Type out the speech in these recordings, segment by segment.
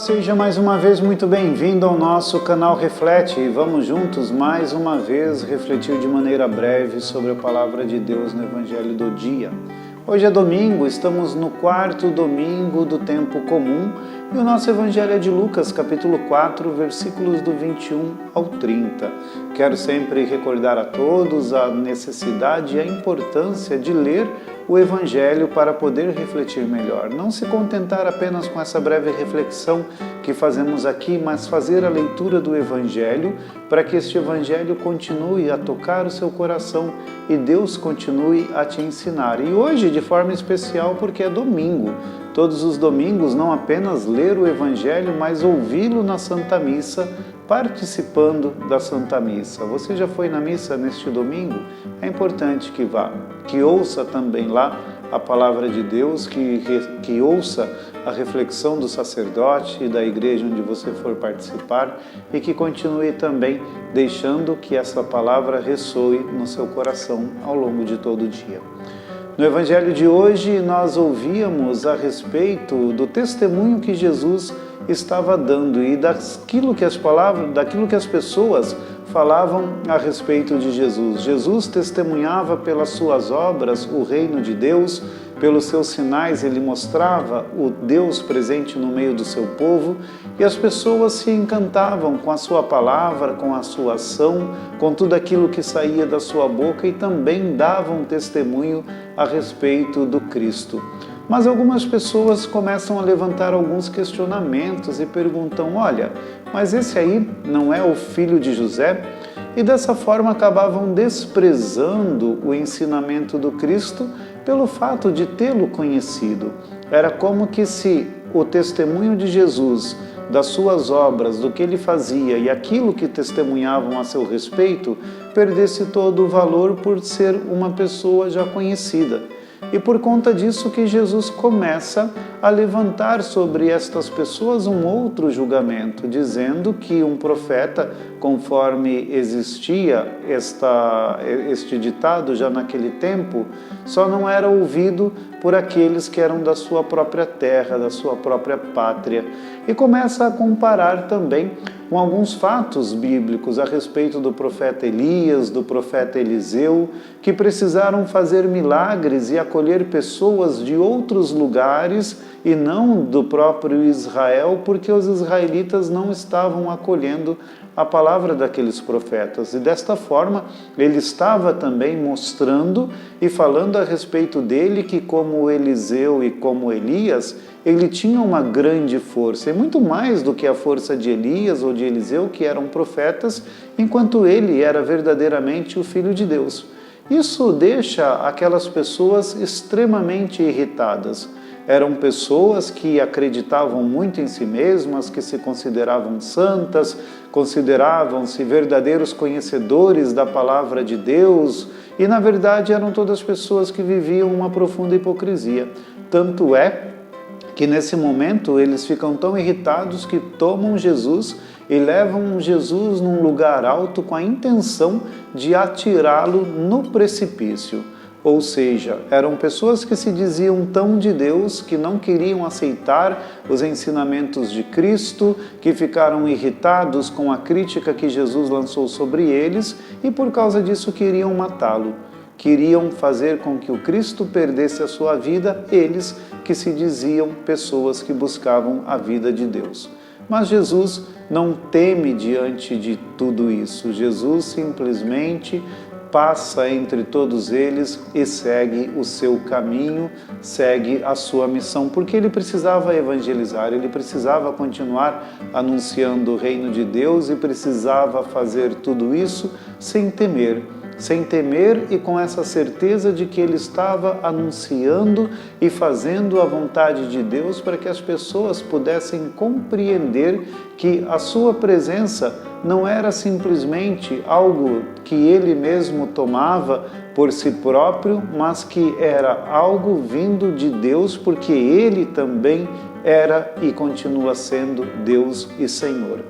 seja mais uma vez muito bem-vindo ao nosso canal Reflete e vamos juntos mais uma vez refletir de maneira breve sobre a Palavra de Deus no Evangelho do dia. Hoje é domingo, estamos no quarto domingo do tempo comum e o nosso Evangelho é de Lucas, capítulo 4, versículos do 21 ao 30. Quero sempre recordar a todos a necessidade e a importância de ler o Evangelho para poder refletir melhor. Não se contentar apenas com essa breve reflexão que fazemos aqui, mas fazer a leitura do Evangelho para que este Evangelho continue a tocar o seu coração e Deus continue a te ensinar. E hoje, de forma especial, porque é domingo. Todos os domingos, não apenas ler o Evangelho, mas ouvi-lo na Santa Missa, participando da Santa Missa. Você já foi na missa neste domingo? É importante que vá, que ouça também lá a Palavra de Deus, que ouça a reflexão do sacerdote e da igreja onde você for participar e que continue também deixando que essa palavra ressoe no seu coração ao longo de todo o dia. No Evangelho de hoje, nós ouvíamos a respeito do testemunho que Jesus estava dando e daquilo que as pessoas falavam a respeito de Jesus. Jesus testemunhava pelas suas obras o reino de Deus, pelos seus sinais ele mostrava o Deus presente no meio do seu povo e as pessoas se encantavam com a sua palavra, com a sua ação, com tudo aquilo que saía da sua boca e também davam testemunho a respeito do Cristo. Mas algumas pessoas começam a levantar alguns questionamentos e perguntam, olha, mas esse aí não é o filho de José? E dessa forma acabavam desprezando o ensinamento do Cristo pelo fato de tê-lo conhecido. Era como que se o testemunho de Jesus, das suas obras, do que ele fazia e aquilo que testemunhavam a seu respeito, perdesse todo o valor por ser uma pessoa já conhecida. E por conta disso que Jesus começa a levantar sobre estas pessoas um outro julgamento, dizendo que um profeta, conforme existia este ditado já naquele tempo, só não era ouvido por aqueles que eram da sua própria terra, da sua própria pátria. E começa a comparar também com alguns fatos bíblicos a respeito do profeta Elias, do profeta Eliseu, que precisaram fazer milagres e acolher pessoas de outros lugares e não do próprio Israel, porque os israelitas não estavam acolhendo a palavra daqueles profetas. E desta forma, ele estava também mostrando e falando a respeito dele que, como Eliseu e como Elias, ele tinha uma grande força, e muito mais do que a força de Elias ou de Eliseu, que eram profetas, enquanto ele era verdadeiramente o Filho de Deus. Isso deixa aquelas pessoas extremamente irritadas. Eram pessoas que acreditavam muito em si mesmas, que se consideravam santas, consideravam-se verdadeiros conhecedores da palavra de Deus e, na verdade, eram todas pessoas que viviam uma profunda hipocrisia. Tanto é que, nesse momento, eles ficam tão irritados que tomam Jesus e levam Jesus num lugar alto com a intenção de atirá-lo no precipício. Ou seja, eram pessoas que se diziam tão de Deus que não queriam aceitar os ensinamentos de Cristo, que ficaram irritados com a crítica que Jesus lançou sobre eles e por causa disso queriam matá-lo. Queriam fazer com que o Cristo perdesse a sua vida, eles que se diziam pessoas que buscavam a vida de Deus. Mas Jesus não teme diante de tudo isso. Jesus simplesmente passa entre todos eles e segue o seu caminho, segue a sua missão, porque ele precisava evangelizar, ele precisava continuar anunciando o reino de Deus e precisava fazer tudo isso sem temer e com essa certeza de que ele estava anunciando e fazendo a vontade de Deus para que as pessoas pudessem compreender que a sua presença não era simplesmente algo que ele mesmo tomava por si próprio, mas que era algo vindo de Deus, porque ele também era e continua sendo Deus e Senhor.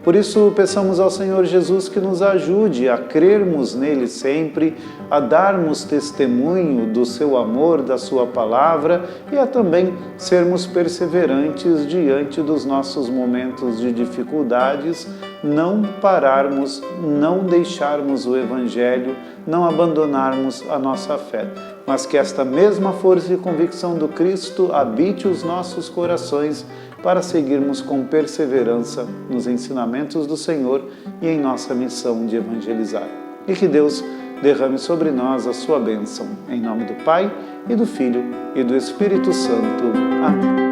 Por isso, peçamos ao Senhor Jesus que nos ajude a crermos nele sempre, a darmos testemunho do seu amor, da sua palavra e a também sermos perseverantes diante dos nossos momentos de dificuldades, não pararmos, não deixarmos o Evangelho, não abandonarmos a nossa fé, mas que esta mesma força e convicção do Cristo habite os nossos corações para seguirmos com perseverança nos ensinamentos do Senhor e em nossa missão de evangelizar. E que Deus derrame sobre nós a sua bênção. Em nome do Pai, e do Filho, e do Espírito Santo. Amém.